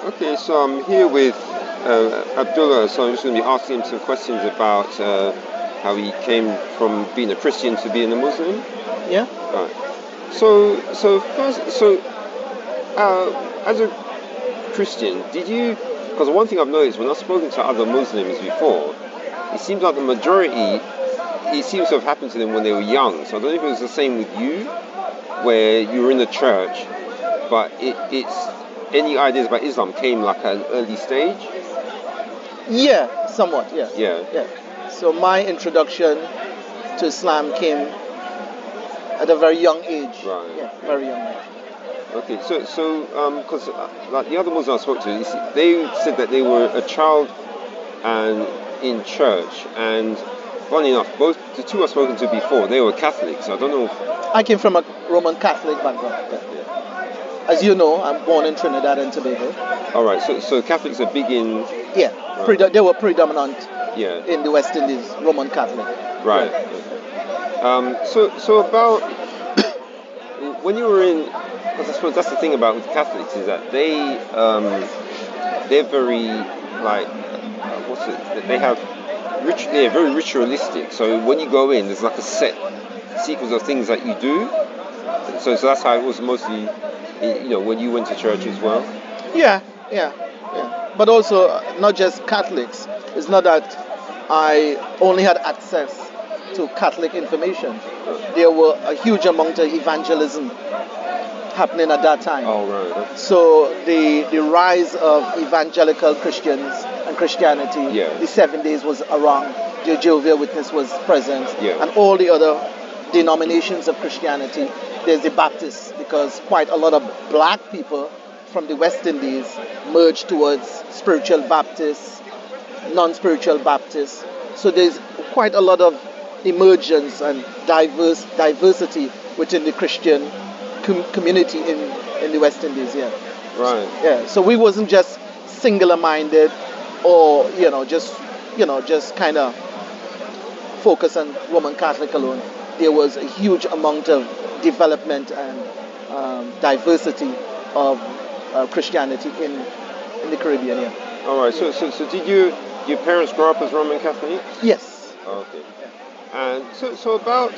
Okay, so I'm here with Abdullah, so I'm just going to be asking him some questions about how he came from being a Christian to being a Muslim. Yeah. Right. So first, as a Christian, did you? Because one thing I've noticed when I've spoken to other Muslims before, it seems like the majority, it seems to have happened to them when they were young. So I don't know if it was the same with you, where you were in the church, but it's any ideas about Islam came like at an early stage. Yeah, somewhat. Yeah. Yeah. So my introduction to Islam came at a very young age. Right. Yeah, very young age. Okay, so because like the other Muslims I spoke to, they said that they were a child and in church, and funny enough, both the two I've spoken to before, they were Catholics. I don't know if I came from a Roman Catholic background. Yeah. As you know, I'm born in Trinidad and Tobago. All right, so Catholics are big in. Yeah, right. They were predominant. Yeah. In the West Indies, Roman Catholic. Right. Yeah. So about when you were in, because I suppose that's the thing about with Catholics is that they're very like they have they're very ritualistic. So when you go in, there's like a set sequence of things that you do. So that's how it was mostly, when you went to church as well. Yeah. But also not just Catholics. It's not that I only had access to Catholic information. There were a huge amount of evangelism happening at that time. Oh, right. So the rise of evangelical Christians and Christianity, yeah. the 7 days was around, the Jehovah's Witness was present, yeah. and all the other denominations of Christianity. There's the Baptists, because quite a lot of black people from the West Indies merged towards spiritual Baptists, non-spiritual Baptists. So there's quite a lot of emergence and diversity within the Christian community in the West Indies. Yeah. Right. Yeah. So we wasn't just singular-minded, or just kind of focus on Roman Catholic alone. There was a huge amount of development and diversity of Christianity in the Caribbean. Yeah. All right. So did your parents grow up as Roman Catholics? Yes. Oh, okay. And so about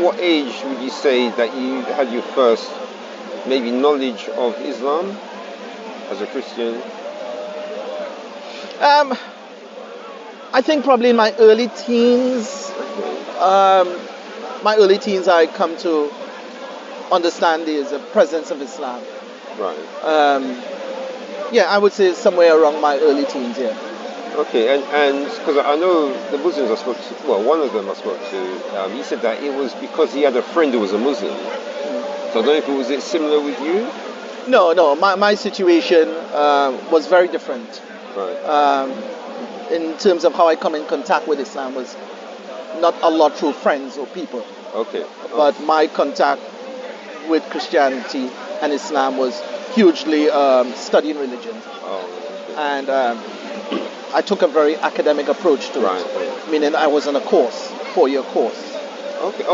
what age would you say that you had your first maybe knowledge of Islam as a Christian? I think probably in my early teens. I come to understand the presence of Islam. Right. I would say somewhere around my early teens. Yeah. Okay, and because I know the Muslims I spoke to, well, one of them I spoke to, he said that it was because he had a friend who was a Muslim. So I don't know if was it similar with you? No, my situation was very different. Right. In terms of how I come in contact with Islam was not a lot through friends or people. Okay. But my contact with Christianity and Islam was hugely studying religion. Oh, okay. And I took a very academic approach to it, meaning I was on a 4-year course. Okay.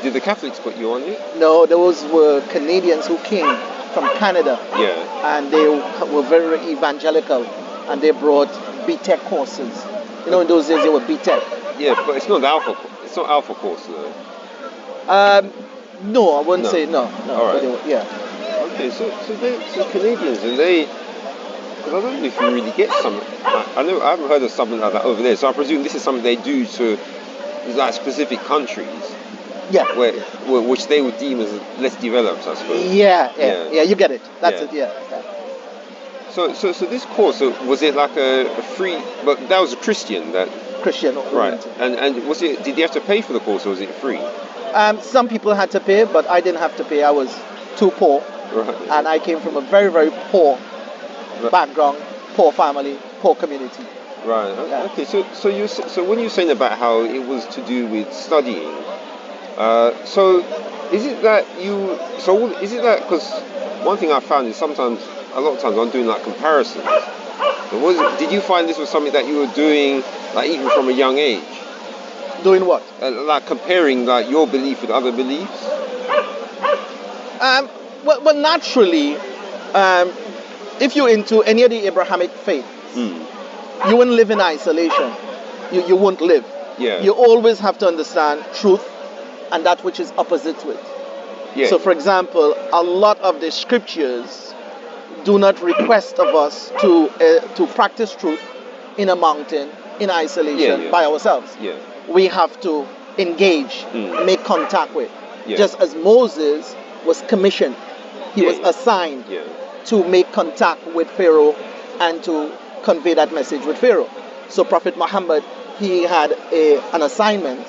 Did the Catholics put you on it? No, those were Canadians who came from Canada. Yeah. And they were very evangelical, and they brought BTEC courses. In those days they were BTEC. Yeah, but it's not Alpha. It's not Alpha course though. No, I wouldn't say no. All right. Okay, so Canadians, and they. Because I don't know if you really get something. I haven't heard of something like that over there. So I presume this is something they do to like specific countries. Yeah. Which they would deem as less developed, I suppose. Yeah. You get it. That's it. Yeah. So this course, was it like a free? But that was a Christian Christian. Right. And was it? Did you have to pay for the course, or was it free? Some people had to pay, but I didn't have to pay. I was too poor. Right. And I came from a very, very poor background, poor family, poor community. Right. Yeah. Okay. So when you're saying about how it was to do with studying, so is it that because one thing I found is a lot of times I'm doing like comparisons. So did you find this was something that you were doing like even from a young age? Doing what? Like comparing like your belief with other beliefs? Well, naturally, if you're into any of the Abrahamic faiths, you wouldn't live in isolation. You won't live. Yeah. You always have to understand truth and that which is opposite to it. Yeah. So, for example, a lot of the scriptures do not request of us to practice truth in a mountain, in isolation, by ourselves. Yeah. We have to engage, make contact with. Yeah. Just as Moses was commissioned, he was assigned to make contact with Pharaoh and to convey that message with Pharaoh. So Prophet Muhammad, he had an assignment,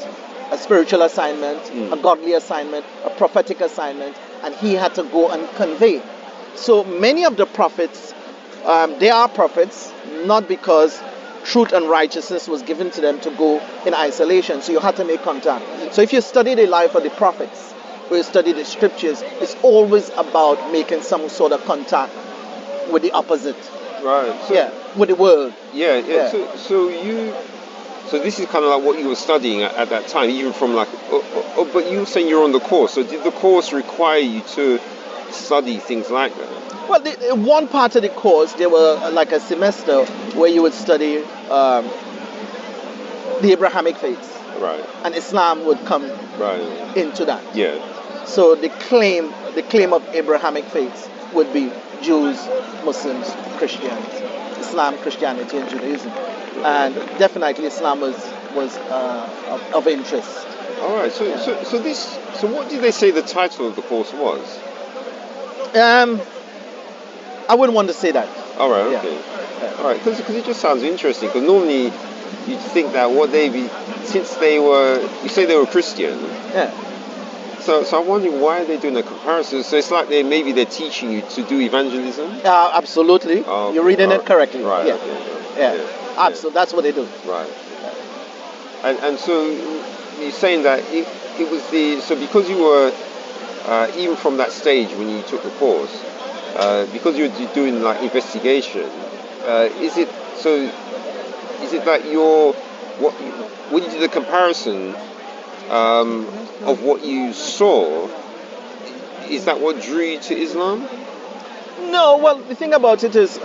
a spiritual assignment, a godly assignment, a prophetic assignment, and he had to go and convey. So many of the prophets, they are prophets, not because truth and righteousness was given to them to go in isolation. So you had to make contact. So if you study the life of the prophets, or you study the scriptures, it's always about making some sort of contact with the opposite. Right. So, with the world. Yeah. So this is kind of like what you were studying at that time, even from like. But you were saying you're on the course. So did the course require you to study things like that? Well, one part of the course, there were like a semester where you would study the Abrahamic faiths. Right. And Islam would come into that. Yeah. So the claim of Abrahamic faiths would be Jews, Muslims, Christians, Islam, Christianity, and Judaism. And definitely Islam was of interest. All right. So what did they say the title of the course was? I wouldn't want to say that. All right. Okay. Yeah. All right. Because it just sounds interesting. Because normally you'd think that since you say they were Christian. Yeah. So I'm wondering why they're doing a comparison. So it's like they're teaching you to do evangelism. Absolutely. Oh, you're reading it correctly. Right. Yeah. Okay. Absolutely. That's what they do. Right. And so you're saying that it was because you were even from that stage when you took the course, because you're doing like investigation, is it that when you did the comparison of what you saw, is that what drew you to Islam? No, well, the thing about it is,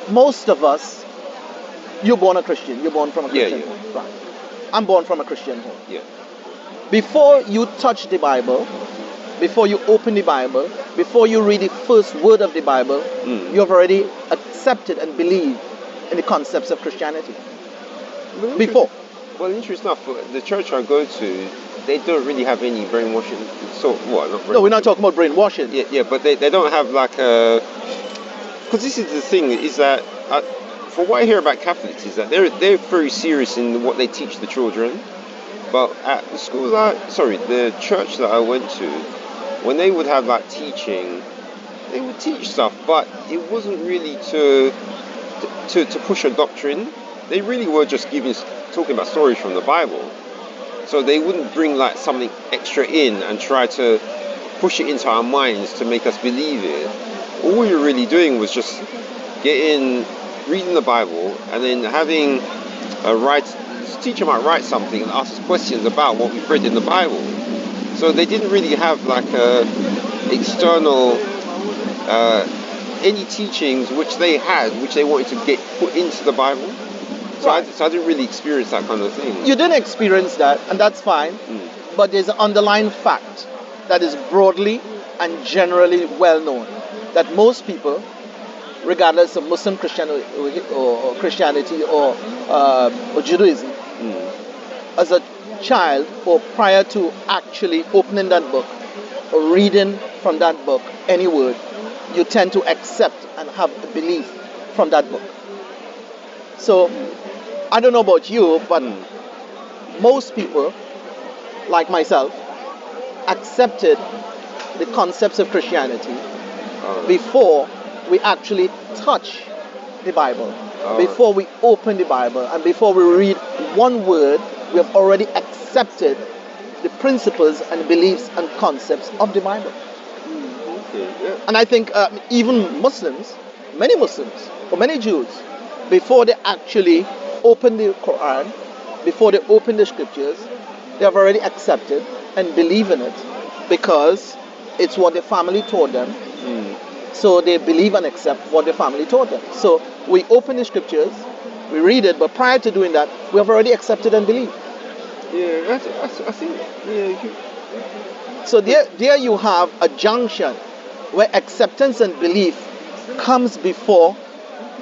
most of us, you're born a Christian. You're born from a Christian home. Right. I'm born from a Christian home. Yeah. Before you touch the Bible, before you open the Bible, before you read the first word of the Bible, you have already accepted and believed in the concepts of Christianity. Before. Well, interesting enough, the church I go to, they don't really have any brainwashing. No, we're not talking about brainwashing. Yeah, but they don't have like a... Because this is the thing, is that... for what I hear about Catholics is that they're very serious in what they teach the children. But at the school the church that I went to, when they would have like teaching, they would teach stuff, but it wasn't really to push a doctrine. They really were just talking about stories from the Bible. So they wouldn't bring like something extra in and try to push it into our minds to make us believe it. All we were really doing was just reading the Bible, and then having the teacher might write something and ask us questions about what we've read in the Bible. So they didn't really have like external any teachings which they wanted to get put into the Bible. So I didn't really experience that kind of thing. You didn't experience that, and that's fine. But there's an underlying fact that is broadly and generally well known, that most people, regardless of Muslim Christianity or Judaism, as a child or prior to actually opening that book or reading from that book any word, you tend to accept and have a belief from that book. So I don't know about you, but most people, like myself, accepted the concepts of Christianity before we actually touch the Bible, before we open the Bible, and before we read one word, we have already accepted the principles and beliefs and concepts of the Bible. And I think even Muslims, many Muslims, or many Jews, before they actually open the Quran, before they open the scriptures, they have already accepted and believe in it, because It's what their family taught them. So they believe and accept what their family taught them. So we open the scriptures, we read it, but prior to doing that, we have already accepted and believed. Yeah, I think, yeah. So there you have a junction where acceptance and belief comes before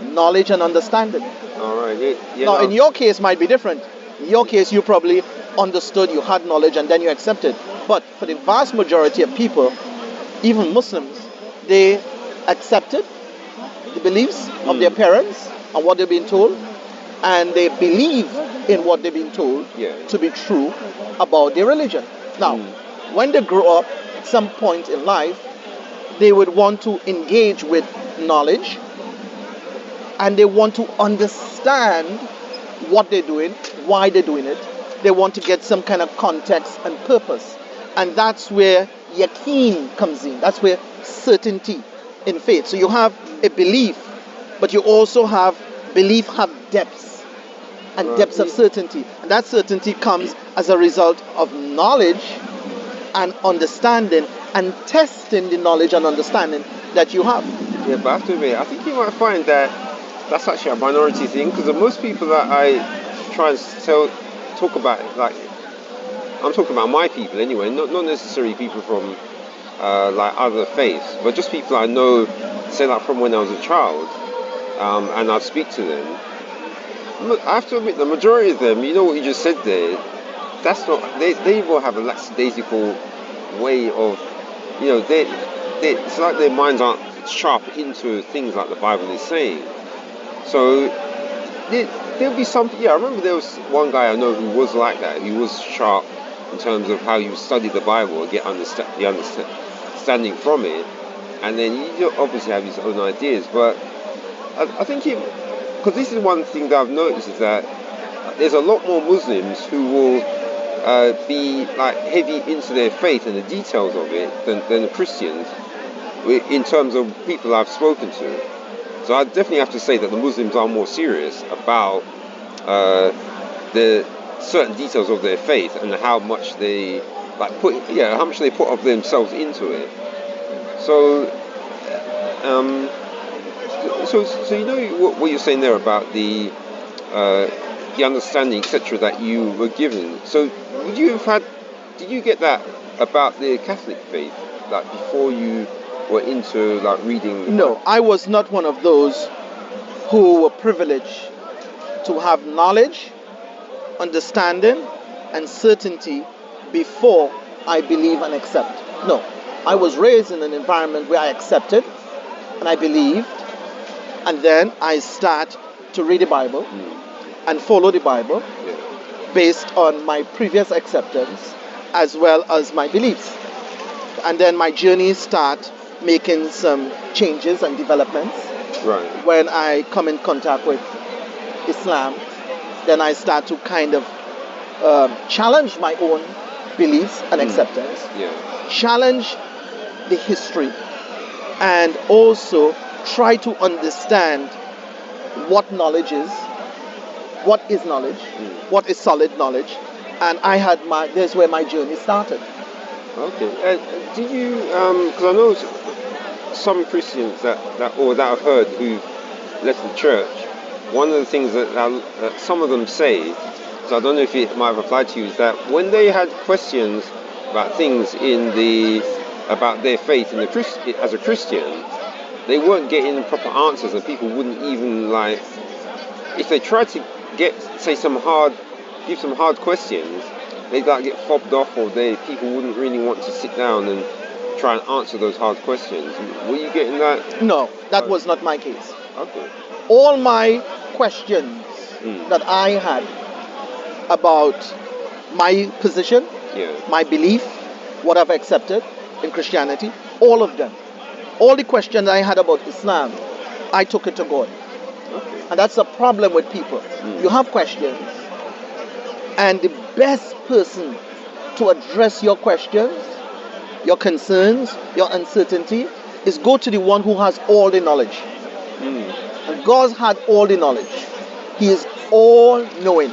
knowledge and understanding. All right. Yeah, Now, no. in your case, might be different. In your case, you probably understood, you had knowledge, and then you accepted. But for the vast majority of people, even Muslims, they accepted the beliefs of their parents and what they've been told, and they believe in what they've been told to be true about their religion. Now, when they grow up, at some point in life, they would want to engage with knowledge, and they want to understand what they're doing, why they're doing it. They want to get some kind of context and purpose. And that's where yakeen comes in. That's where certainty in faith. So you have a belief, but you also have belief have depths and depths of certainty. And that certainty comes as a result of knowledge and understanding and testing the knowledge and understanding that you have. Yeah, but I have to admit, I think you might find that that's actually a minority thing, because most people that I try and talk about, like, I'm talking about my people anyway, not necessarily people from like other faiths, but just people I know, say like from when I was a child, and I'd speak to them. I have to admit, the majority of them, you know what you just said there, that's not, they will have a lackadaisical way of, you know, it's like their minds aren't sharp into things like the Bible is saying. So there'll be something. Yeah, I remember there was one guy I know who was like that. He was sharp in terms of how you study the Bible and get the understanding from it, and then you obviously have his own ideas. But I think because this is one thing that I've noticed, is that there's a lot more Muslims who will be like heavy into their faith and the details of it than the Christians, in terms of people I've spoken to. So I definitely have to say that the Muslims are more serious about the certain details of their faith and how much they put of themselves into it. So, so you know what you're saying there about the understanding, etc., that you were given. So, did you get that about the Catholic faith, like before you were into like reading? No, I was not one of those who were privileged to have knowledge, understanding, and certainty before I believe and accept. No, I was raised in an environment where I accepted and I believed, and then I start to read the Bible and follow the Bible based on my previous acceptance as well as my beliefs. And then my journey start making some changes and developments. Right. When I come in contact with Islam, then I start to kind of challenge my own beliefs and acceptance, challenge the history, and also try to understand what knowledge is, what is knowledge, what is solid knowledge, and there's where my journey started. Okay. Did you? Because I know some Christians that I've heard who left the church. One of the things that some of them say, so I don't know if it might have applied to you, is that when they had questions about things about their faith as a Christian, they weren't getting proper answers, and people wouldn't even if they tried to give some hard questions, they'd get fobbed off, or people wouldn't really want to sit down and try and answer those hard questions. Were you getting that? No, that was not my case. Okay. All my questions that I had about my position, my belief, what I've accepted in Christianity, all of them, all the questions I had about Islam, I took it to God. Okay. And that's a problem with people. You have questions, and the best person to address your questions, your concerns, your uncertainty, is go to the one who has all the knowledge. And God had all the knowledge. He is all-knowing.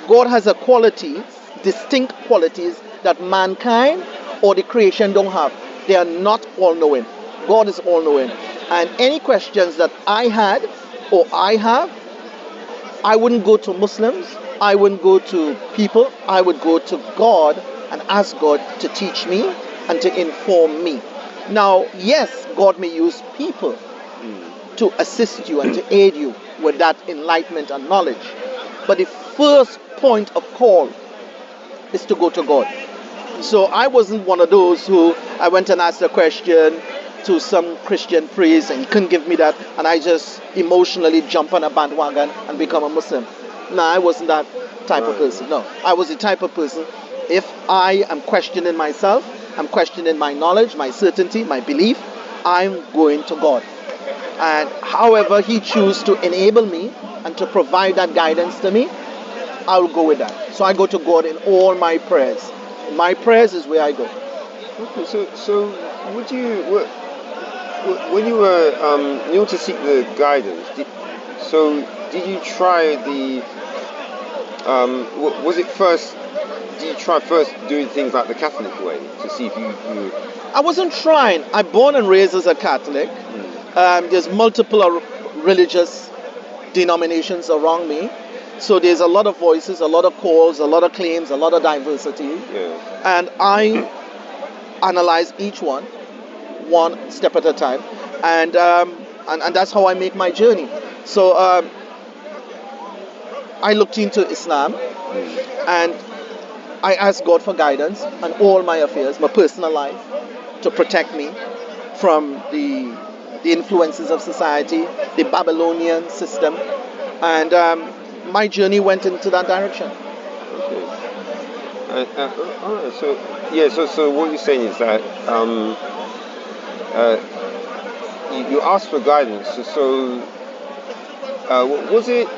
God has a quality, distinct qualities that mankind or the creation don't have. They are not all-knowing. God is all-knowing. And any questions that I had or I have, I wouldn't go to Muslims. I wouldn't go to people. I would go to God and ask God to teach me and to inform me. Now, yes, God may use people to assist you and to aid you with that enlightenment and knowledge. But the first point of call is to go to God. So I wasn't one of those who I went and asked a question to some Christian priest and he couldn't give me that, and I just emotionally jump on a bandwagon and become a Muslim. No, I wasn't that type of person. No, I was the type of person, if I am questioning myself, I'm questioning my knowledge, my certainty, my belief, I'm going to God. And however he chooses to enable me and to provide that guidance to me, I'll go with that. So I go to God in all my prayers. My prayers is where I go. Okay, so would you, when you were you want to seek the guidance, did you try the was it first? Did you try first doing things like the Catholic way to see if you I wasn't trying. I'm born and raised as a Catholic. There's multiple religious denominations around me. So there's a lot of voices, a lot of calls, a lot of claims, a lot of diversity. Yeah. And I analyze each one step at a time. And that's how I make my journey. So I looked into Islam and I asked God for guidance on all my affairs, my personal life, to protect me from the influences of society, the Babylonian system. And my journey went into that direction. Okay. All right. So what you're saying is that you asked for guidance. So was it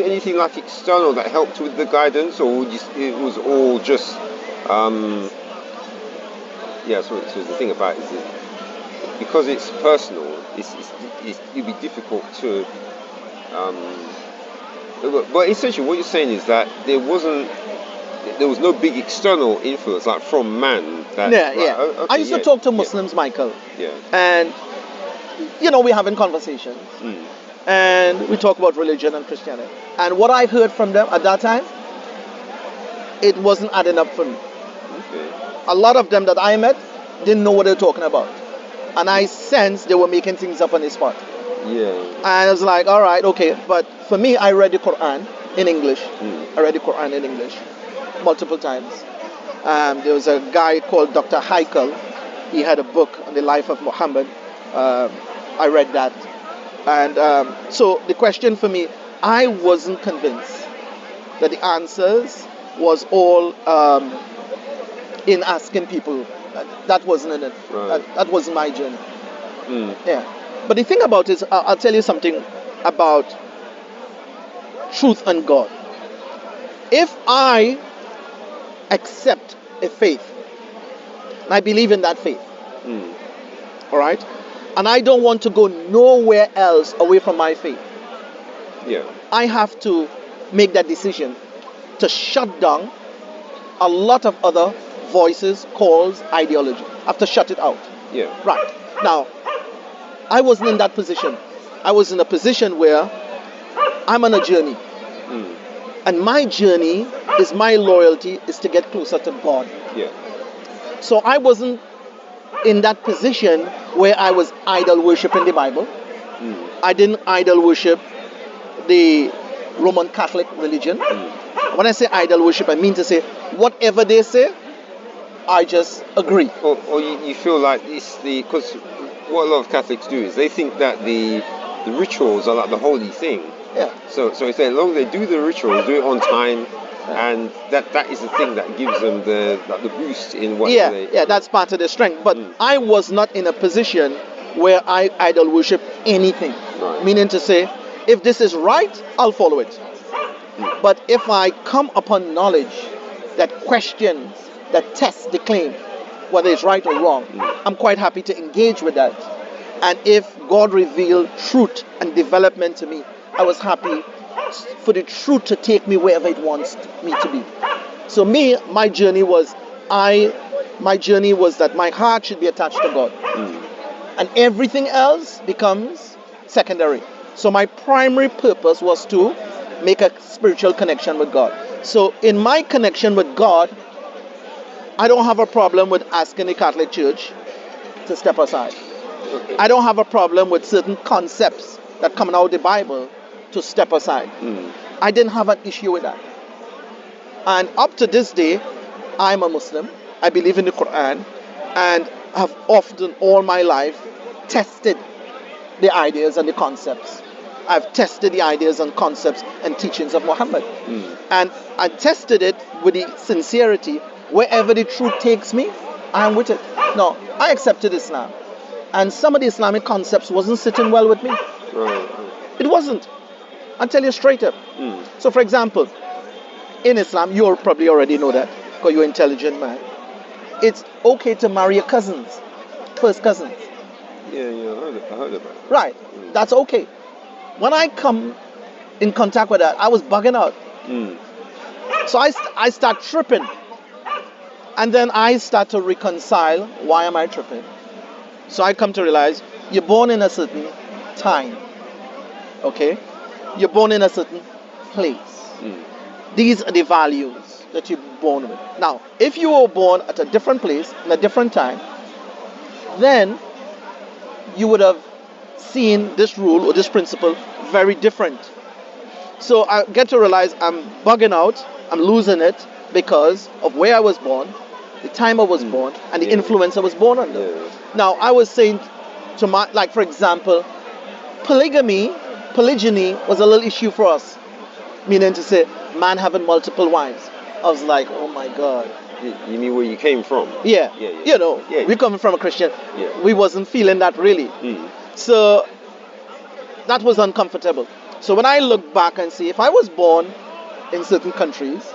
anything like external that helped with the guidance, or it was all just So the thing about it is that because it's personal, it'd be difficult to. But essentially, what you're saying is that there was no big external influence, like from man. Okay, I used to talk to Muslims, Michael. Yeah. And we're having conversations, and we talk about religion and Christianity. And what I heard from them at that time, it wasn't adding up for me. Okay. A lot of them that I met didn't know what they were talking about, and I sensed they were making things up on the spot. Yeah. And I was like, all right, okay. But for me, I read the Quran in English. I read the Quran in English multiple times. There was a guy called Dr. Heikel. He had a book on the life of Muhammad. I read that. And so the question for me, I wasn't convinced that the answers was all in asking people. That wasn't in it. Right. That wasn't my journey. Yeah. But the thing about it is, I'll tell you something about truth and God. If I accept a faith, and I believe in that faith, all right, and I don't want to go nowhere else away from my faith, I have to make that decision to shut down a lot of other voices, calls, ideology. I have to shut it out. Yeah. Right. Now, I wasn't in that position. I was in a position where I'm on a journey. And my journey is my loyalty is to get closer to God. Yeah. So I wasn't in that position where I was idol worshiping the Bible. I didn't idol worship the Roman Catholic religion. When I say idol worship, I mean to say whatever they say, I just agree. Or you feel like it's because what a lot of Catholics do is they think that the rituals are like the holy thing. Yeah. So it's as long as they do the rituals, do it on time, and that is the thing that gives them the boost in what they. Yeah, that's part of their strength. But I was not in a position where I idol worship anything. Right. Meaning to say, if this is right, I'll follow it. But if I come upon knowledge that questions, that tests the claim, whether it's right or wrong, I'm quite happy to engage with that. And if God revealed truth and development to me, I was happy for the truth to take me wherever it wants me to be. So my journey was, I my journey was that my heart should be attached to God. And everything else becomes secondary. So my primary purpose was to make a spiritual connection with God. So in my connection with God, I don't have a problem with asking the Catholic Church to step aside. I don't have a problem with certain concepts that come out of the Bible to step aside. I didn't have an issue with that. And up to this day, I'm a Muslim. I believe in the Quran and have often all my life tested the ideas and the concepts. I've tested the ideas and concepts and teachings of Muhammad. And I tested it with the sincerity. Wherever the truth takes me, I'm with it. No, I accepted Islam. And some of the Islamic concepts wasn't sitting well with me. It wasn't. I'll tell you straight up. So for example, in Islam, you probably already know that because you're an intelligent man. It's okay to marry your cousins, first cousins. Yeah, I heard about it. Right, that's okay. When I come in contact with that, I was bugging out. So I start tripping. And then I start to reconcile, why am I tripping? So I come to realize, you're born in a certain time. Okay? You're born in a certain place. These are the values that you're born with. Now, if you were born at a different place, in a different time, then you would have seen this rule or this principle very different. So I get to realize I'm bugging out, I'm losing it because of where I was born, the time I was born, and the influence I was born under. Now, I was saying to my, like for example, polygyny was a little issue for us. Meaning to say, man having multiple wives. I was like, oh my God. You mean where you came from? Yeah. You know, we're coming from a Christian. We wasn't feeling that really. So that was uncomfortable. So when I look back and see, if I was born in certain countries,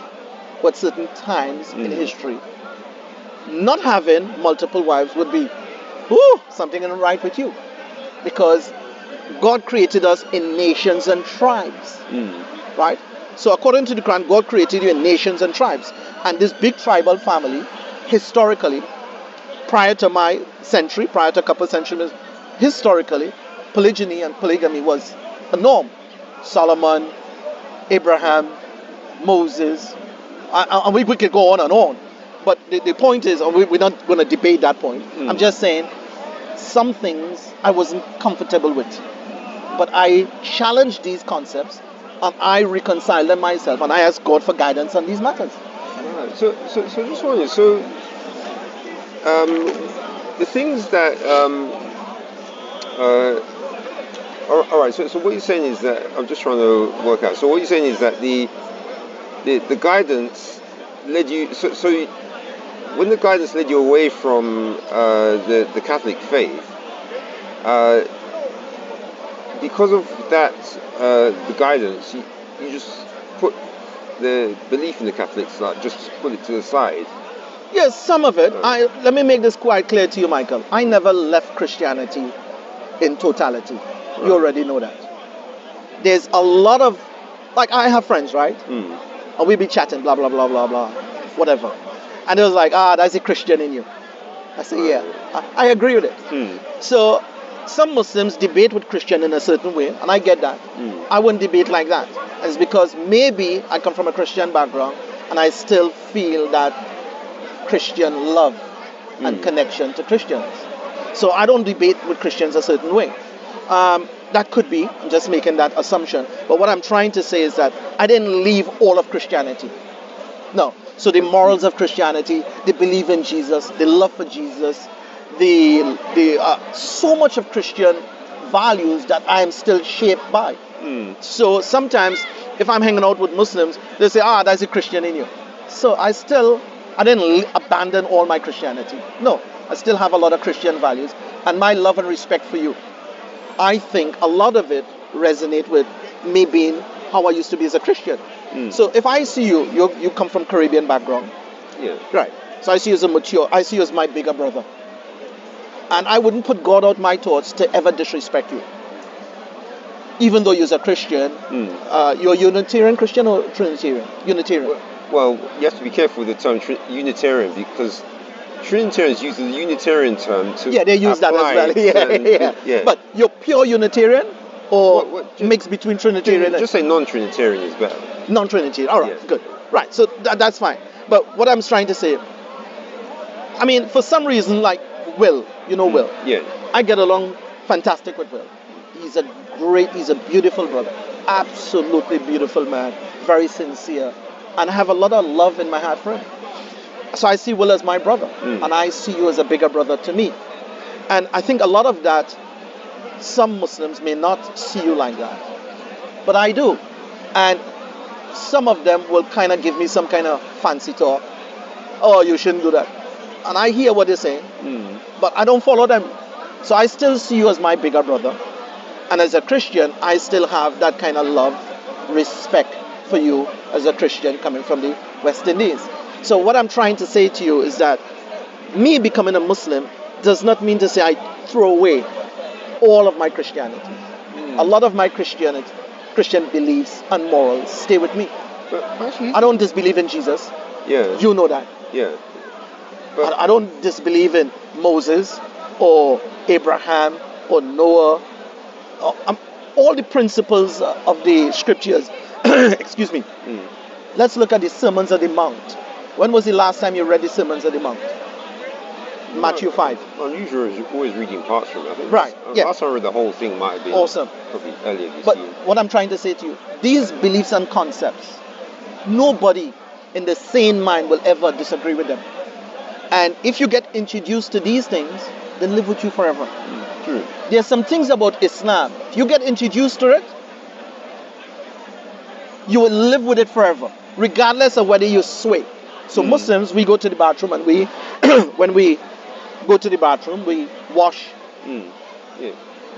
with certain times in history, not having multiple wives would be, something isn't right with you. Because God created us in nations and tribes. Right? So according to the Quran, God created you in nations and tribes. And this big tribal family, historically, prior to my century, prior to a couple of centuries, historically, polygyny and polygamy was a norm. Solomon, Abraham, Moses, and we could go on and on. But the point is, and we're not going to debate that point. I'm just saying, some things I wasn't comfortable with. But I challenged these concepts, and I reconciled them myself, and I asked God for guidance on these matters. Right. So this one is, the things that, all right, so what you're saying is that, I'm just trying to work out, so what you're saying is that the guidance led you, so when the guidance led you away from the Catholic faith, because of that, the guidance, you just put the belief in the Catholics, like just put it to the side. Yes, some of it. Let me make this quite clear to you, Michael. I never left Christianity in totality. Right. You already know that. There's a lot of, like I have friends, right? And we be chatting, blah, blah, blah, blah, blah, whatever. And it was like, that's a Christian in you. I say, yeah, I agree with it. So some Muslims debate with Christian in a certain way, and I get that. I wouldn't debate like that. And it's because maybe I come from a Christian background, and I still feel that Christian love and connection to Christians. So I don't debate with Christians a certain way. That could be, I'm just making that assumption. But what I'm trying to say is that I didn't leave all of Christianity. No. So the morals of Christianity, the belief in Jesus, the love for Jesus, the so much of Christian values that I am still shaped by. So sometimes if I'm hanging out with Muslims, they say, that's a Christian in you. So I didn't abandon all my Christianity. No, I still have a lot of Christian values. And my love and respect for you, I think a lot of it resonate with me being how I used to be as a Christian. So if I see you come from Caribbean background. Yeah. Right. So I see you as I see you as my bigger brother. And I wouldn't put God out my thoughts to ever disrespect you. Even though you're a Christian, you're Unitarian Christian or Trinitarian? Unitarian. Well, you have to be careful with the term Unitarian, because Trinitarians use the Unitarian term to Yeah, they use that as apply well. certain Yeah. yeah. But you're pure Unitarian or What, mix between Trinitarian and just say non-Trinitarian is better. non-Trinitarian? All right, Yeah. good. Right, so that's fine. But what I'm trying to say, I mean, for some reason, like Will, Will. Yeah. I get along fantastic with Will. He's a beautiful brother. Absolutely beautiful man. Very sincere. And I have a lot of love in my heart for him. So I see Will as my brother. And I see you as a bigger brother to me. And I think a lot of that, some Muslims may not see you like that. But I do. And some of them will kind of give me some kind of fancy talk. Oh, you shouldn't do that. And I hear what they're saying. But I don't follow them. So I still see you as my bigger brother. And as a Christian, I still have that kind of love, respect for you as a Christian coming from the West Indies. So what I'm trying to say to you is that me becoming a Muslim does not mean to say I throw away all of my Christianity. A lot of my Christian beliefs and morals stay with me. But actually, I don't disbelieve in Jesus. Yeah. You know that. Yeah. But I don't disbelieve in Moses or Abraham or Noah. All the principles of the scriptures. Excuse me. Let's look at the Sermons on the Mount. When was the last time you read the Sermons on the Mount? Matthew 5. Unusual is always reading parts from it. I think Right, yeah. Last time I read the whole thing might have been Awesome. probably earlier this But year. what I'm trying to say to you, these beliefs and concepts, nobody in the sane mind will ever disagree with them. And if you get introduced to these things, they live with you forever. True. There's some things about Islam. If you get introduced to it, you will live with it forever, regardless of whether you sway. So Muslims, we go to the bathroom and we, when we go to the bathroom, we wash. Yeah.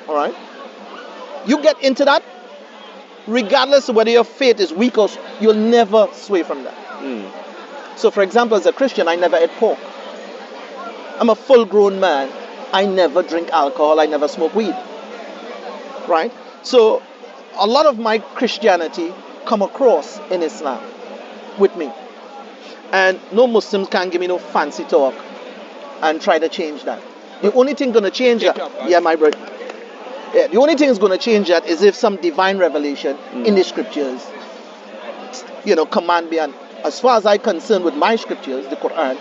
All right? You get into that, regardless of whether your faith is weak or you'll never sway from that. So for example, as a Christian, I never ate pork. I'm a full-grown man. I never drink alcohol. I never smoke weed. Right? So a lot of my Christianity come across in Islam with me. And no Muslims can give me no fancy talk and try to change that. The only thing going to change that, my brother. Yeah, the only thing is going to change that is if some divine revelation in the scriptures, command me. And as far as I'm concerned with my scriptures, the Quran,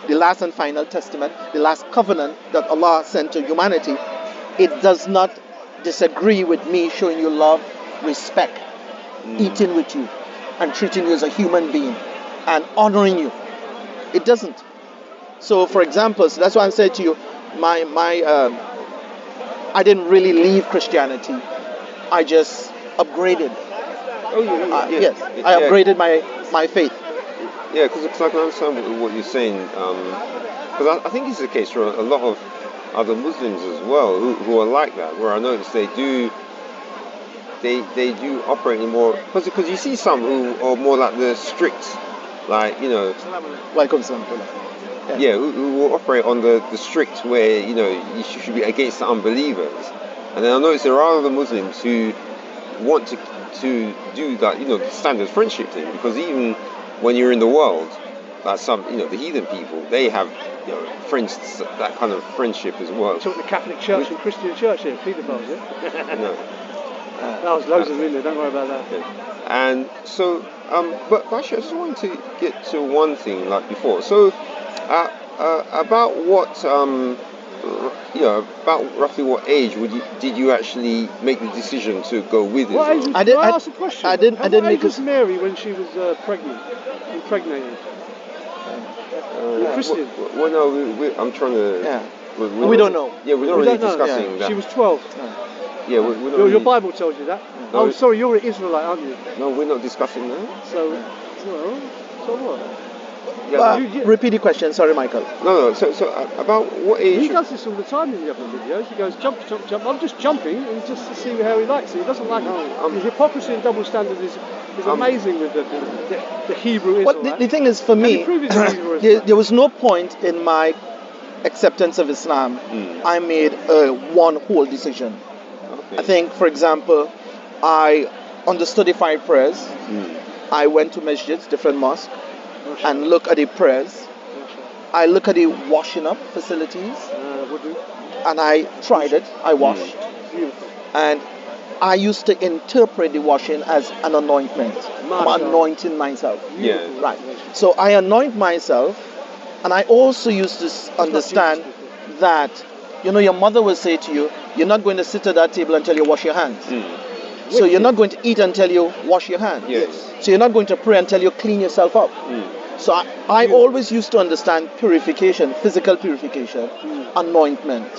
the last and final testament, the last covenant that Allah sent to humanity, it does not disagree with me showing you love, respect, eating with you, and treating you as a human being, and honoring you. It doesn't. So, for example, so that's why I'm saying to you, I didn't really leave Christianity. I just upgraded. Yes, I upgraded my faith. Yeah, because I can understand what you're saying. Because I think it's the case for a lot of other Muslims as well who are like that. Where I notice they do operate in more because you see some who are more like the strict, Welcome, salam. Yeah, who will operate on the strict where you should be against the unbelievers, and then I notice there are other Muslims who want to do that the standard friendship thing, because even when you're in the world, like some the heathen people, they have friends, that kind of friendship as well. Talking the Catholic Church and Christian Church here, paedophiles, yeah? No. That was loads of them in there, don't worry about that. Yeah. And so, but actually, I just wanted to get to one thing like before. So, about what, about roughly what age did you actually make the decision to go with What Islam? age? I ask a question. I didn't What make age was Mary when she was impregnated? Christian. Well, no, I'm trying to. Yeah. We don't know. Yeah, we're not We really don't know. discussing that. She was 12. Yeah, we're not Your Bible tells you that. No, Oh, sorry, you're an Israelite, aren't you? No, we're not discussing that. So what? Yeah, Repeat the question. Sorry, Michael. No. So about what age? He does this all the time in the other videos. He goes jump. I'm just jumping and just to see how he likes it. He doesn't like the hypocrisy and double standard is amazing with the Hebrew Israelite. Well, the thing is, for me, there was no point in my acceptance of Islam. I made one whole decision. Okay. I think, for example, I understood the 5 prayers. I went to masjids, different mosques, and looked at the prayers. I look at the washing up facilities, Would you? and I tried it. I washed. Beautiful. And I used to interpret the washing as an anointment. I'm Mashallah. anointing myself. Yeah. Right. So I anoint myself, and I also used to understand that, your mother will say to you, you're not going to sit at that table until you wash your hands. So you're not going to eat until you wash your hands. Yes. So you're not going to pray until you clean yourself up. So I always used to understand purification, physical purification, anointment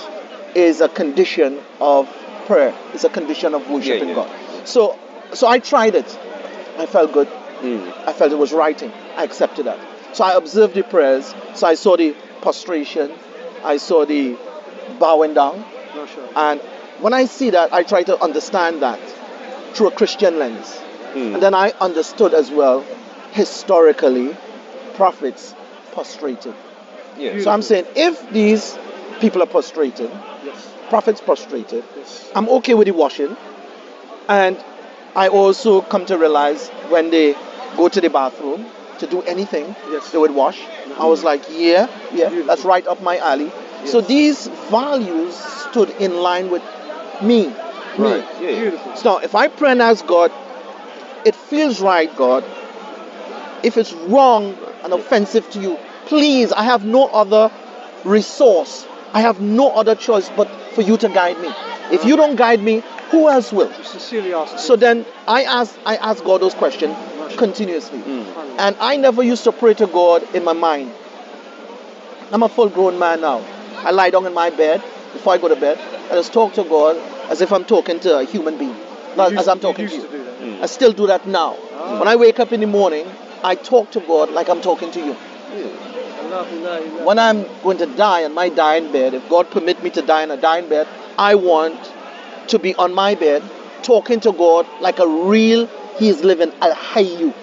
is a condition of prayer. It's a condition of worshiping God. So I tried it. I felt good. I felt it was writing. I accepted that. So I observed the prayers. So I saw the prostration. I saw the bowing down. And when I see that, I try to understand that through a Christian lens. And then I understood as well, historically, prophets prostrated. Yes. So I'm saying, if these people are prostrated, prophets prostrated, I'm okay with the washing. And I also come to realize when they go to the bathroom to do anything, they would wash. I was like, yeah, that's right up my alley. So these values stood in line with me. Right. Yeah. So now, if I pray and ask God, it feels right, God. If it's wrong and offensive to you, please, I have no other resource. I have no other choice but for you to guide me. If you don't guide me, who else will? Sincerely ask. So then I ask God those questions continuously. And I never used to pray to God in my mind. I'm a full-grown man now. I lie down in my bed before I go to bed. I just talk to God as if I'm talking to a human being. Not as I'm talking to you. I still do that now. When I wake up in the morning, I talk to God like I'm talking to you. When I'm going to die on my dying bed, if God permit me to die in a dying bed, I want to be on my bed talking to God like a real, He is living, al-hayyu.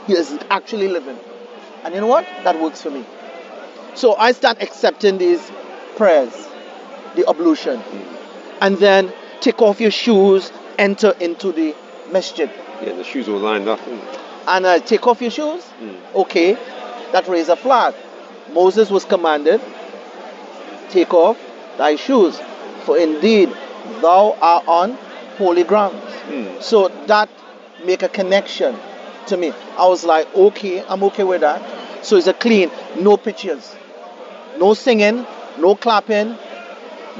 He is actually living. And you know what? That works for me. So I start accepting these prayers, the ablution. And then take off your shoes, enter into the masjid. Yeah, the shoes all lined up. And take off your shoes? Okay, that raise a flag. Moses was commanded, take off thy shoes, for indeed thou art on holy ground. So that make a connection to me. I was like, okay, I'm okay with that. So it's a clean, no pictures, no singing, no clapping,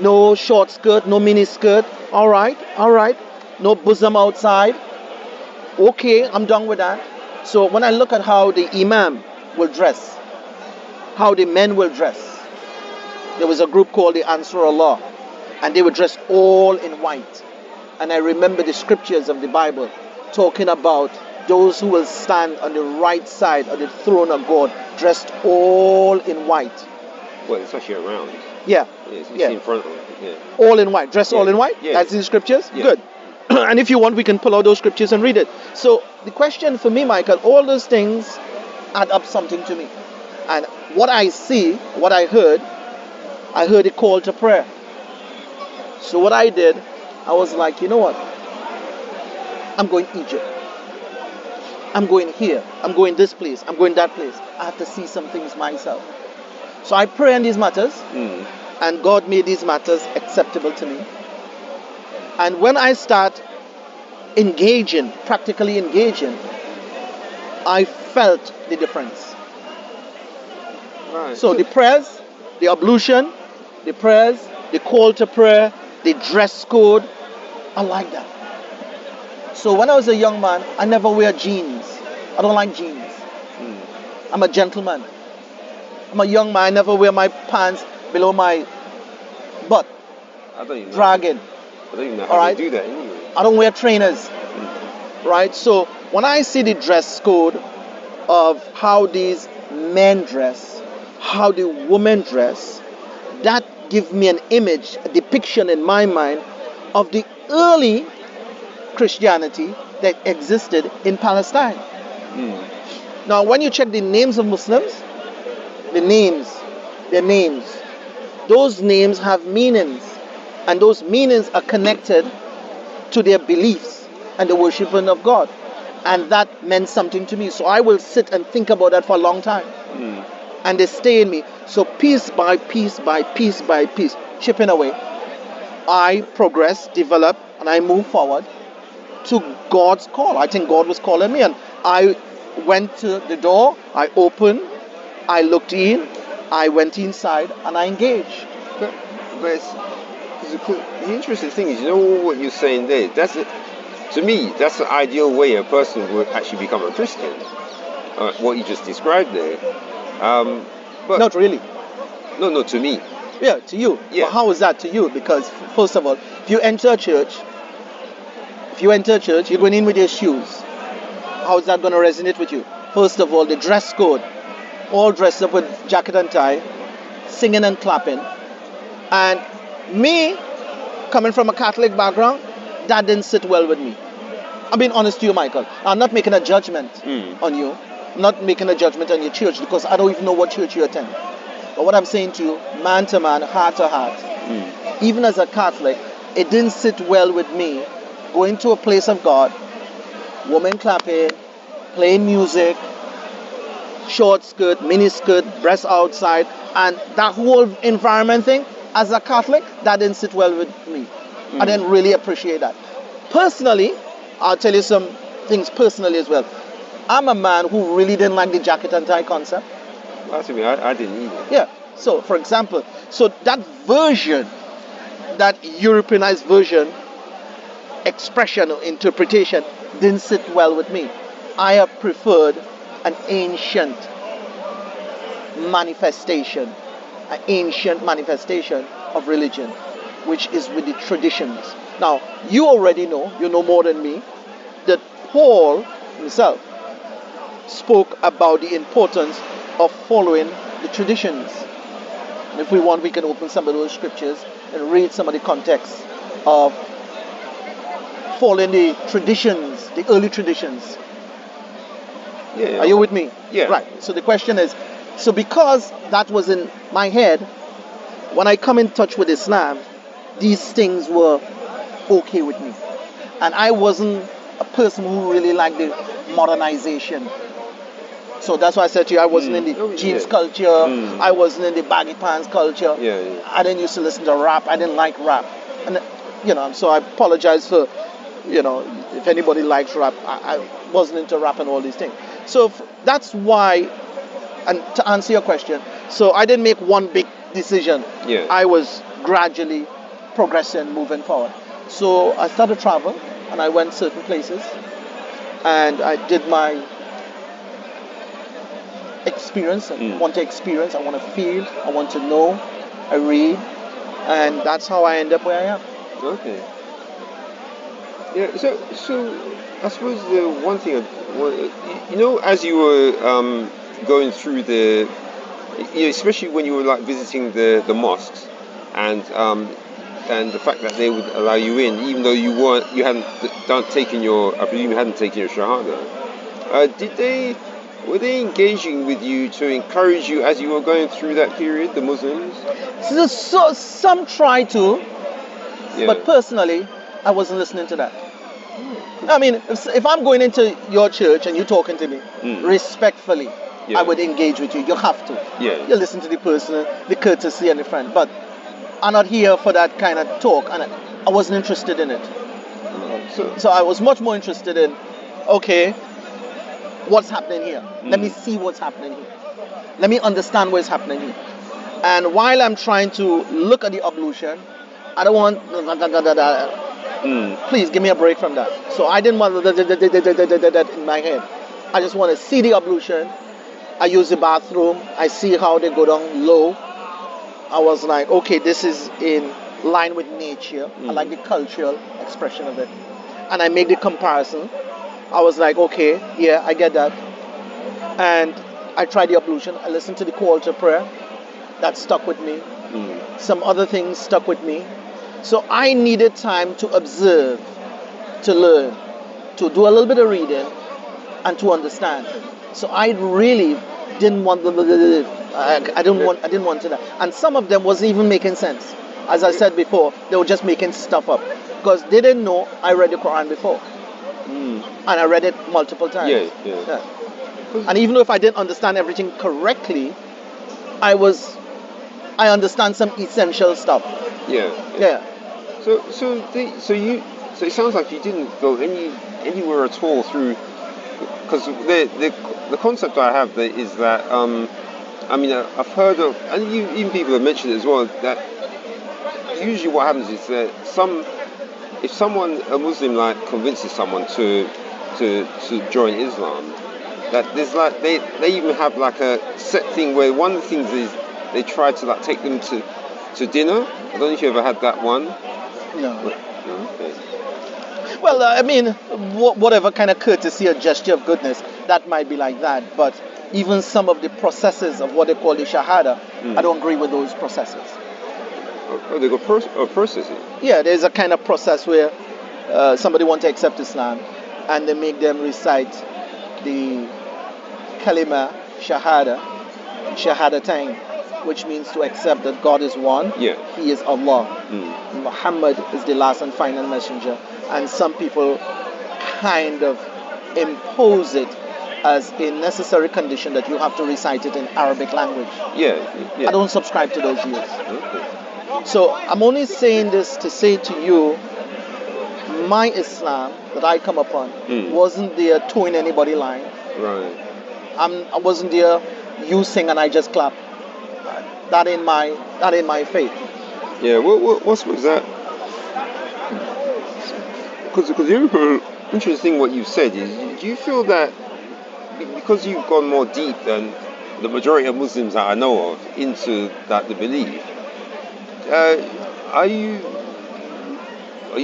no short skirt, no mini skirt. All right. No bosom outside. Okay, I'm done with that. So when I look at how the imam will dress, how the men will dress, there was a group called the Ansar Allah, and they would dress all in white. And I remember the scriptures of the Bible talking about those who will stand on the right side of the throne of God, dressed all in white. Well, it's actually around. Yeah. It's in front of them. Yeah. All in white. Dressed all in white? Yeah. That's in the scriptures? Yeah. Good. And if you want, we can pull out those scriptures and read it. So the question for me, Michael, all those things add up something to me. And what I see, what I heard a call to prayer. So what I did, I was like, you know what? I'm going Egypt. I'm going here. I'm going this place. I'm going that place. I have to see some things myself. So I pray on these matters. And God made these matters acceptable to me. And when I start practically engaging, I felt the difference. Right. So the prayers, the ablution, the prayers, the call to prayer, the dress code, I like that. So when I was a young man, I never wear jeans. I don't like jeans. I'm a gentleman. I'm a young man, I never wear my pants below my butt. I don't even dragging. I don't even know how to do that anyway. I don't wear trainers. Right? So when I see the dress code of how these men dress, how the women dress, that gives me an image, a depiction in my mind of the early Christianity that existed in Palestine. Now when you check the names of Muslims, their names, those names have meanings, and those meanings are connected to their beliefs and the worshiping of God, and that meant something to me. So I will sit and think about that for a long time. and they stay in me. So piece by piece by piece by piece, chipping away, I progress, develop, and I move forward to God's call. I think God was calling me, and I went to the door, I opened, I looked in, I went inside, and I engaged. But the interesting thing is, you know what you're saying there? To me, that's the ideal way a person would actually become a Christian. What you just described there. But Not really. no, to me. Yeah, to you. Yeah. But how is that to you? Because first of all, if you enter a church, you're going in with your shoes. How is that going to resonate with you? First of all, the dress code, all dressed up with jacket and tie, singing and clapping. And me, coming from a Catholic background, that didn't sit well with me. I'm being honest to you, Michael. I'm not making a judgment on you. I'm not making a judgment on your church, because I don't even know what church you attend. But what I'm saying to you, man to man, heart to heart, even as a Catholic, it didn't sit well with me going to a place of God, woman clapping, playing music, short skirt, mini skirt, breast outside, and that whole environment thing. As a Catholic, that didn't sit well with me. I didn't really appreciate that. Personally, I'll tell you some things personally as well. I'm a man who really didn't like the jacket and tie concept. Actually, I didn't either. Yeah. So, for example, that version, that Europeanized version, expression or interpretation didn't sit well with me. I have preferred an ancient manifestation of religion, which is with the traditions. Now, you already know, you know more than me, that Paul himself spoke about the importance of following the traditions. And if we want, we can open some of those scriptures and read some of the context of following the traditions, the early traditions. Yeah. Are you with me? Yeah. Right. So the question is, so because that was in my head, when I come in touch with Islam, these things were okay with me. And I wasn't a person who really liked the modernization. So that's why I said to you, I wasn't in the jeans culture. I wasn't in the baggy pants culture. Yeah. I didn't used to listen to rap. I didn't like rap. And, so I apologize for, if anybody likes rap. I wasn't into rap and all these things. So that's why, and to answer your question, so I didn't make one big decision. Yeah. I was gradually progressing, moving forward. So I started travel, and I went certain places, and I did my experience. I want to experience, I want to feel, I want to know, I read, and that's how I end up where I am. Okay. Yeah, so I suppose the one thing, as you were going through especially when you were like visiting the mosques, and the fact that they would allow you in, even though you hadn't taken your Shahada, were they engaging with you to encourage you as you were going through that period, the Muslims? So some try to, yeah. But personally, I wasn't listening to that. I mean, if I'm going into your church and you're talking to me respectfully, yeah. I would engage with you. You have to. Yeah. You listen to the person, the courtesy and the friend. But I'm not here for that kind of talk, and I wasn't interested in it. So I was much more interested in, okay, what's happening here? Let me see what's happening here. Let me understand what's happening here. And while I'm trying to look at the ablution, I don't want please give me a break from that. So I didn't want that in my head. I just want to see the ablution. I use the bathroom. I see how they go down low. I was like, okay, this is in line with nature. I like the cultural expression of it. And I make the comparison. I was like, okay, yeah, I get that. And I tried the ablution. I listened to the call to prayer. That stuck with me. Some other things stuck with me. So I needed time to observe, to learn, to do a little bit of reading, and to understand. So I really didn't want I didn't want to that. And some of them wasn't even making sense. As I said before, they were just making stuff up because they didn't know I read the Quran before, and I read it multiple times. Yeah. And even though if I didn't understand everything correctly, I understand some essential stuff. Yeah. Yeah. So it sounds like you didn't go anywhere at all through, because the concept I have there is that I mean I've heard of, and even people have mentioned it as well, that usually what happens is that if a Muslim like convinces someone to join Islam, that there's like they even have like a set thing where one of the things is they try to like take them to dinner. I don't know if you ever had that one. No. No? Okay. Well, I mean, whatever kind of courtesy or gesture of goodness, that might be like that. But even some of the processes of what they call the Shahada, I don't agree with those processes. Oh, they go processing. Yeah, there's a kind of process where somebody wants to accept Islam, and they make them recite the kalima Shahada, Shahadatain, which means to accept that God is one. Yeah. He is Allah. Muhammad is the last and final messenger. And some people kind of impose it as a necessary condition that you have to recite it in Arabic language. Yeah. I don't subscribe to those views. Okay. So I'm only saying this to say to you, my Islam that I come upon wasn't there towing anybody line. Right. I wasn't there, you sing and I just clap. That ain't my faith. Yeah. What's with that? Because the interesting thing what you said is, do you feel that because you've gone more deep than the majority of Muslims that I know of into that the belief, are you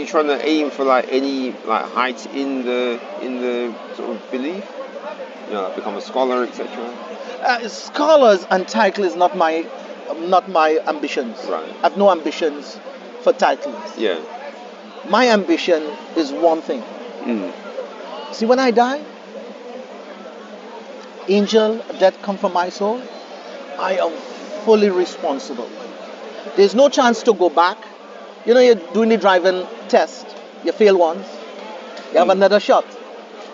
trying to aim for like any like height in the sort of belief? You know, like become a scholar, etc. Scholars and title is not my ambitions. Right. I've no ambitions for titles. Yeah. My ambition is one thing. See, when I die, angel of death come for my soul, I am fully responsible. There's no chance to go back. You know, you're doing the driving test, you fail once, you have another shot.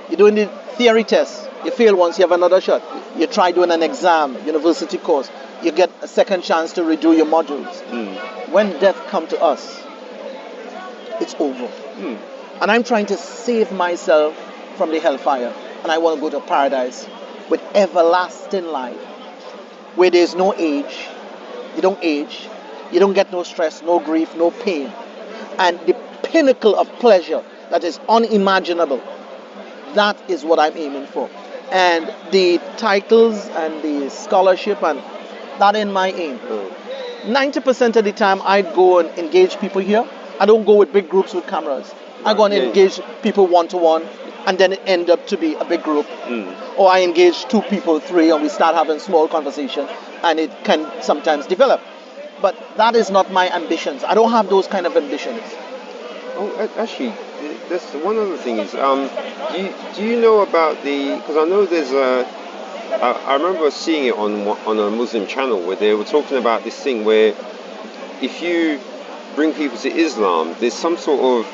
You're doing the theory test, you fail once, you have another shot. You try doing an exam, university course, you get a second chance to redo your modules. When death comes to us, it's over. And I'm trying to save myself from the hellfire. And I want to go to paradise with everlasting life, where there's no age. You don't age. You don't get no stress, no grief, no pain. And the pinnacle of pleasure that is unimaginable. That is what I'm aiming for. And the titles and the scholarship, and that ain't my aim. 90% of the time I go and engage people here. I don't go with big groups with cameras. I go and engage people one-to-one, and then it end up to be a big group. Or I engage 2 people, 3, and we start having small conversation, and it can sometimes develop. But that is not my ambitions. I don't have those kind of ambitions. Oh, actually, that's one other thing is, do you know about because I know there's I remember seeing it on a Muslim channel where they were talking about this thing where if you bring people to Islam, there's some sort of,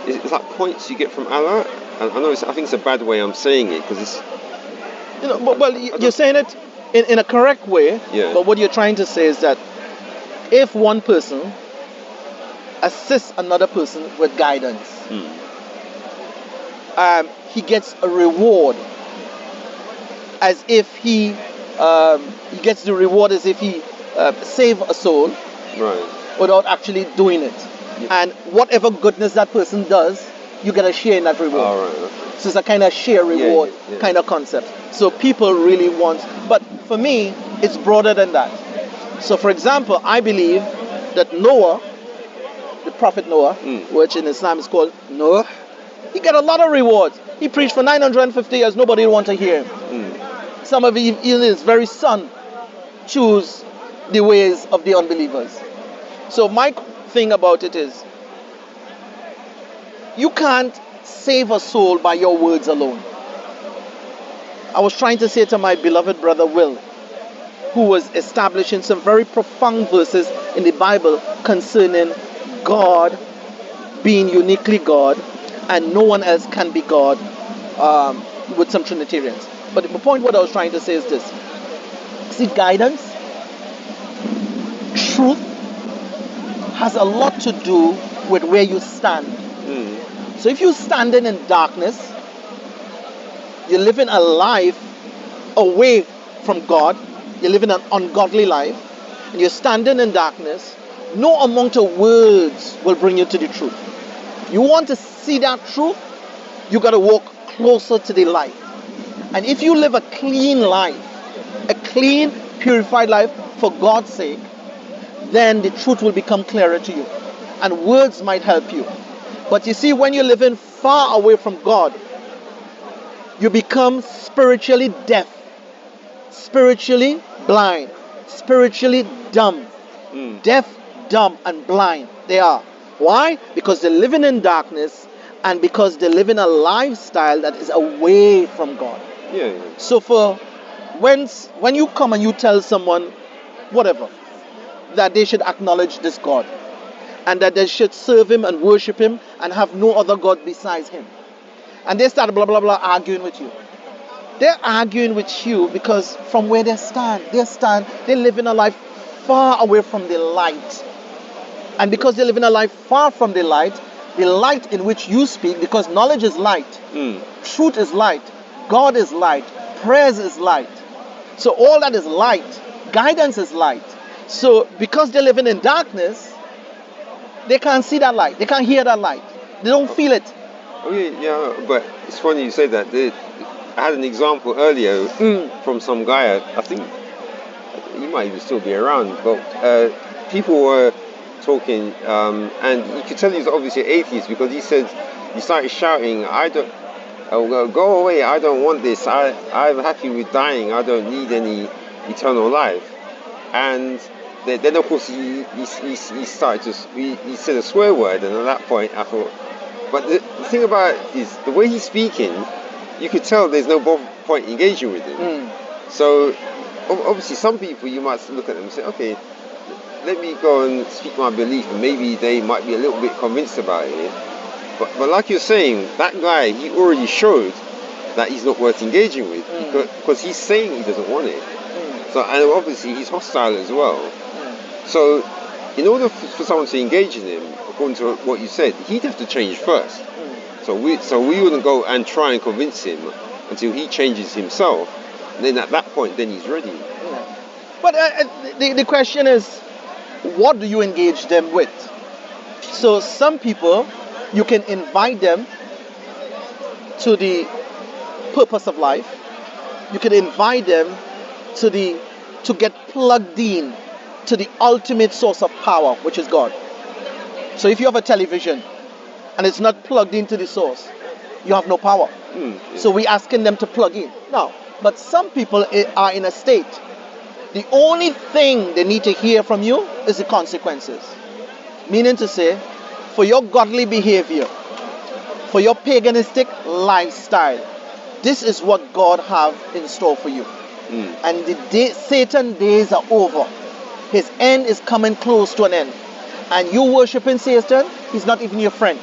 it's like points you get from Allah. And I know I think it's a bad way I'm saying it because it's, you know, well, you're saying it in a correct way. Yeah. But what you're trying to say is that if one person assists another person with guidance, he gets a reward as if he gets the reward as if he saved a soul, right, without actually doing it. And whatever goodness that person does, you get a share in that reward. Right. So it's a kind of share reward kind of concept. So people really want, but for me, it's broader than that. So for example, I believe that Noah, the prophet Noah, which in Islam is called Noah, he got a lot of rewards. He preached for 950 years, nobody want to hear him. Some of his very son choose the ways of the unbelievers. So my thing about it is, you can't save a soul by your words alone. I was trying to say to my beloved brother Will, who was establishing some very profound verses in the Bible concerning God being uniquely God and no one else can be God, with some Trinitarians. But the point what I was trying to say is this. See, guidance truth has a lot to do with where you stand. So if you're standing in darkness, you're living a life away from God, you're living an ungodly life, and you're standing in darkness, no amount of words will bring you to the truth. You want to see that truth, you got to walk closer to the light. And if you live a clean life, a clean, purified life for God's sake, then the truth will become clearer to you. And words might help you. But you see, when you're living far away from God, you become spiritually deaf, spiritually blind, spiritually dumb. Deaf, dumb, and blind they are. Why? Because they're living in darkness, and because they're living a lifestyle that is away from God. So for when you come and you tell someone whatever, that they should acknowledge this God, and that they should serve him and worship him and have no other God besides him, and they start blah blah blah arguing with you, they're arguing with you because from where they live in a life far away from the light. And because they live in a life far from the light in which you speak, because knowledge is light, truth is light, God is light, prayers is light. So all that is light, guidance is light. So because they're living in darkness, they can't see that light, they can't hear that light, they don't feel it. But it's funny you say that. I had an example earlier from some guy, I think he might even still be around, but people were talking, and you could tell he was obviously atheist, because he said, he started shouting, go away, I don't want this, I'm happy with dying, I don't need any eternal life. And then of course he started he said a swear word, and at that point I thought, but the thing about it is, the way he's speaking, you could tell there's no point engaging with him. So obviously some people, you might look at them and say, okay, let me go and speak my belief, and maybe they might be a little bit convinced about it. But like you're saying, that guy, he already showed that he's not worth engaging with, because he's saying he doesn't want it. So, and obviously he's hostile as well. So in order for someone to engage in him, according to what you said, he'd have to change first. So we wouldn't go and try and convince him until he changes himself. And then at that point, then he's ready. But the question is, what do you engage them with? So some people, you can invite them to the purpose of life. You can invite them to get plugged in to the ultimate source of power, which is God. So if you have a television and it's not plugged into the source, you have no power. So we're asking them to plug in. Now, but some people are in a state, the only thing they need to hear from you is the consequences. Meaning to say, for your godly behavior, for your paganistic lifestyle, this is what God have in store for you. And Satan days are over. His end is coming close to an end. And you worshiping Satan, he's not even your friend.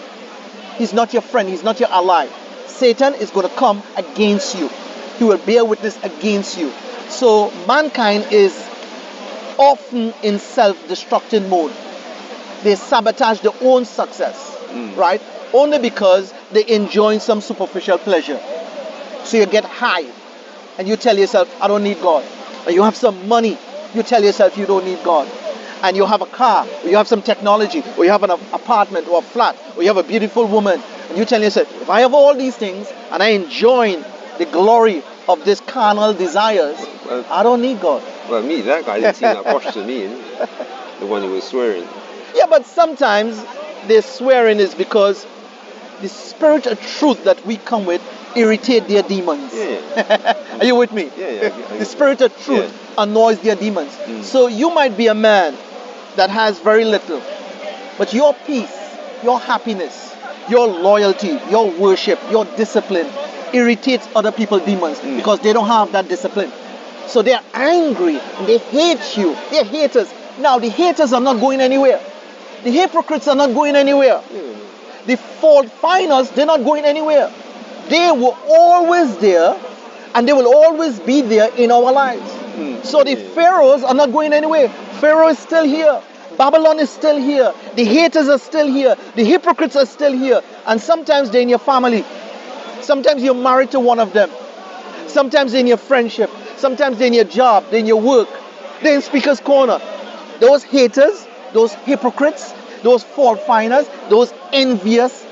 He's not your friend, he's not your ally. Satan is going to come against you. He will bear witness against you. So mankind is often in self-destructing mode. They sabotage their own success, right? Only because they're enjoying some superficial pleasure. So you get high and you tell yourself, I don't need God. And you have some money, you tell yourself you don't need God. And you have a car, or you have some technology, or you have an apartment or a flat, or you have a beautiful woman, and you tell yourself, if I have all these things and I enjoy the glory of these carnal desires, I don't need God. Well, that guy didn't seem that posh to me, the one who was swearing. Yeah, but sometimes their swearing is because the spirit of truth that we come with irritate their demons. Are you with me? The spirit of truth annoys their demons. So you might be a man that has very little, but your peace, your happiness, your loyalty, your worship, your discipline irritates other people's demons because they don't have that discipline. So they're angry and they hate you. They're haters. Now the haters are not going anywhere. The hypocrites are not going anywhere. The fault finders, they're not going anywhere. They were always there, And they will always be there in our lives. So the pharaohs are not going anywhere. Pharaoh is still here. Babylon is still here. The haters are still here. The hypocrites are still here. And sometimes they're in your family. Sometimes you're married to one of them. Sometimes they're in your friendship. Sometimes they're in your job. They're in your work. They're in Speaker's Corner. Those haters, those hypocrites, those fault finders, those envious,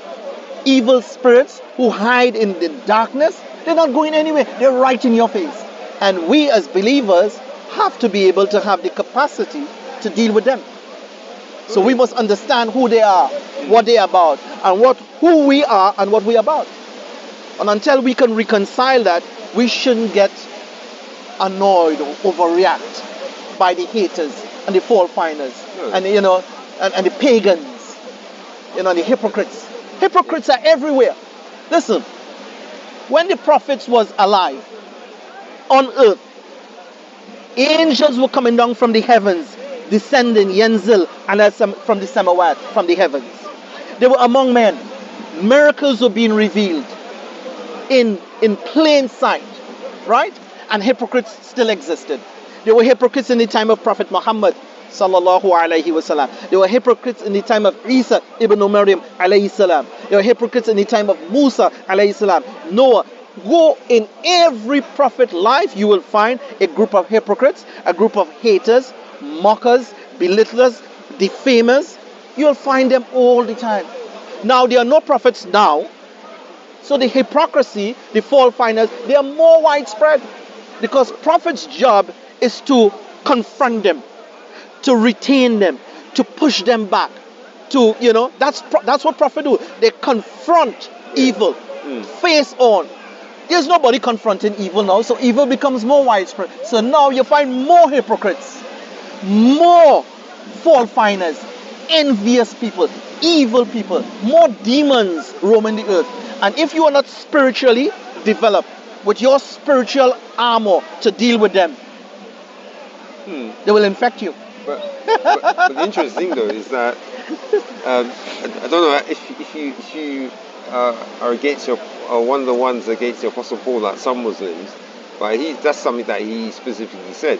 evil spirits who hide in the darkness, they're not going anywhere. They're right in your face. And we as believers have to be able to have the capacity to deal with them. So we must understand who they are, what they are about, and who we are and what we are about. And until we can reconcile that, we shouldn't get annoyed or overreact by the haters and the fault finders and and the pagans, the hypocrites. Hypocrites are everywhere. Listen, when the prophets was alive on earth, angels were coming down from the heavens, descending Yenzil and from the Samawat, from the heavens. They were among men. Miracles were being revealed in plain sight, right? And hypocrites still existed. There were hypocrites in the time of Prophet Muhammad sallallahu alaihi wasallam. There were hypocrites in the time of Isa ibn Maryam alayhi salam. There were hypocrites in the time of Musa alayhi salam. Noah. Go in every prophet life, you will find a group of hypocrites, a group of haters, mockers, belittlers, defamers. You'll find them all the time. Now, there are no prophets now. So the hypocrisy, the fault finders, they are more widespread. Because prophets' job is to confront them, to retain them, to push them back. That's what prophets do. They confront evil, face on. There's nobody confronting evil now, so evil becomes more widespread. So now you find more hypocrites, more fault finders, envious people, evil people, more demons roaming the earth. And if you are not spiritually developed with your spiritual armor to deal with them, they will infect you. But the interesting though is that I don't know if you are against one of the ones against the Apostle Paul, like some Muslims, but that's something that he specifically said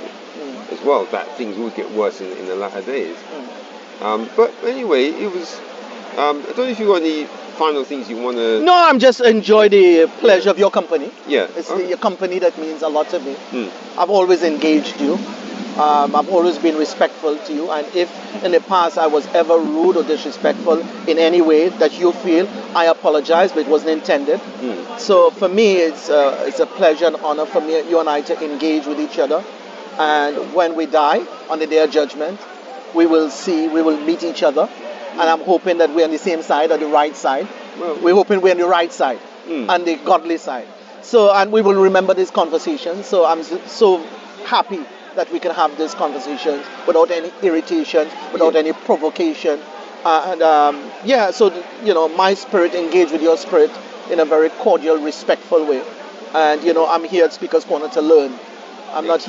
as well, that things would get worse in the latter days. But anyway, it was. I don't know if you got any final things you want to. No, I'm just enjoy the pleasure of your company. Yeah, it's your company that means a lot to me. I've always engaged you. I've always been respectful to you, and if in the past I was ever rude or disrespectful in any way that you feel, I apologize, but it wasn't intended. So for me, it's a pleasure and honor for me, you and I, to engage with each other. And when we die on the day of judgment, we will meet each other, and I'm hoping that we're on the same side or the right side. We're hoping we're on the right side and the godly side. So, and we will remember this conversation. So I'm so happy that we can have this conversation without any irritation, without any provocation. So my spirit engaged with your spirit in a very cordial, respectful way. And, I'm here at Speaker's Corner to learn. I'm not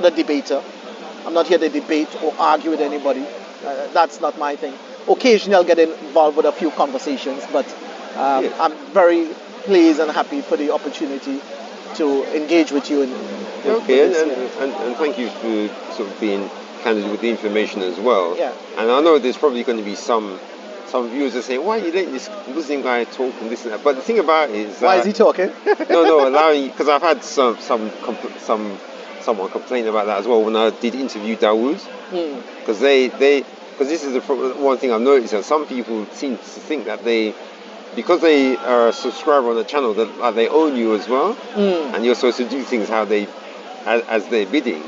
a debater. I'm not here to debate or argue with anybody. That's not my thing. Occasionally I'll get involved with a few conversations, but I'm very pleased and happy for the opportunity to engage with you. And thank you for sort of being candid with the information as well. Yeah. And I know there's probably going to be some viewers that say, why are you letting this Muslim guy talk and this and that? But the thing about it is, why is he talking? no, allowing, because I've had someone complain about that as well when I did interview Dawood, because because this is one thing I've noticed, that some people seem to think that because they are a subscriber on the channel, that they own you as well, and you're supposed to do things as they're bidding.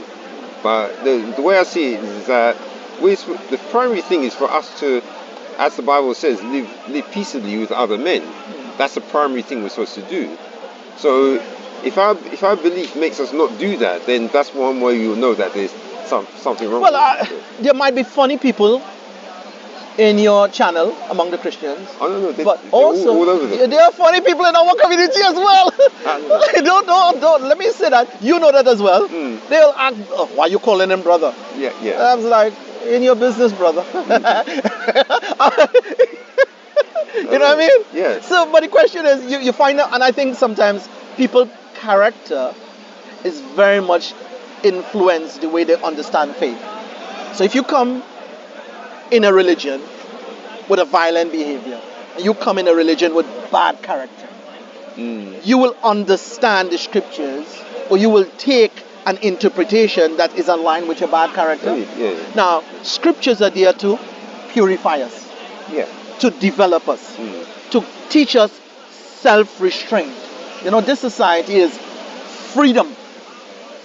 But the way I see it is that the primary thing is for us to, as the Bible says, live peaceably with other men. That's the primary thing we're supposed to do. So if our belief makes us not do that, then that's one way you'll know that there's something wrong. Well, there might be funny people in your channel among the Christians. I don't know, but also all over them. There are funny people in our community as well. Don't let me say that. You know that as well. They'll ask, why are you calling him brother? Yeah. I was like, in your business, brother. You know what I mean? Yeah. So, but the question is, you find out, and I think sometimes people's character is very much influence the way they understand faith. So if you come in a religion with a violent behavior, and you come in a religion with bad character, you will understand the scriptures, or you will take an interpretation that is aligned with your bad character. Now, scriptures are there to purify us, to develop us, to teach us self-restraint. This society is freedom.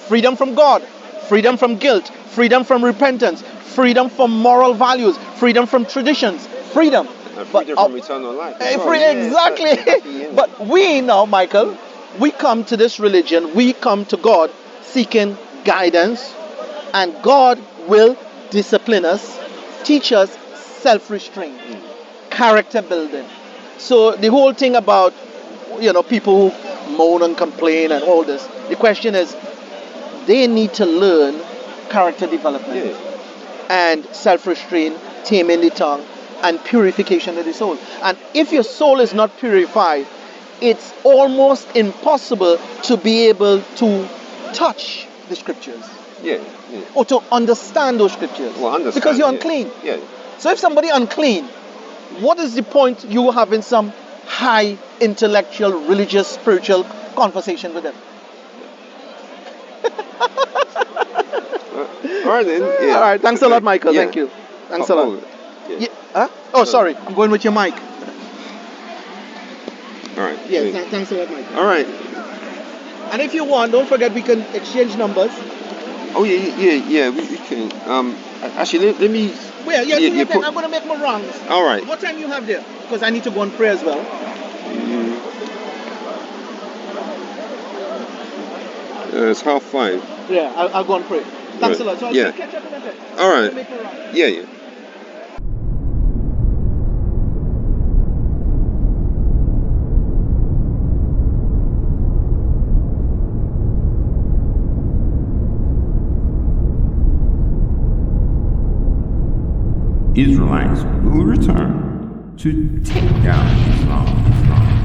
Freedom from God, freedom from guilt, freedom from repentance, freedom from moral values, freedom from traditions, freedom. Freedom from eternal life. Exactly. But we now, Michael, we come to this religion, we come to God seeking guidance, and God will discipline us, teach us self-restraint, character building. So the whole thing about, people who moan and complain and all this, the question is, they need to learn character development and self-restraint, taming the tongue, and purification of the soul. And if your soul is not purified, it's almost impossible to be able to touch the scriptures. Or to understand those scriptures. Because you're unclean. So if somebody unclean, what is the point you having some high intellectual, religious, spiritual conversation with them? All right then. All right. Thanks a lot, Michael. Thank you. Thanks a lot. Oh, sorry. I'm going with your mic. All right. Thanks a lot, Michael. All right. And if you want, don't forget we can exchange numbers. Oh yeah. We can. Actually, let me. Wait, I'm going to make my rounds. All right. What time you have there? Because I need to go and pray as well. It's 5:30. Yeah, I'll go and pray. Thanks a lot. So I'll catch up in a bit. All right. Yeah. Israelites will return to take down Islam.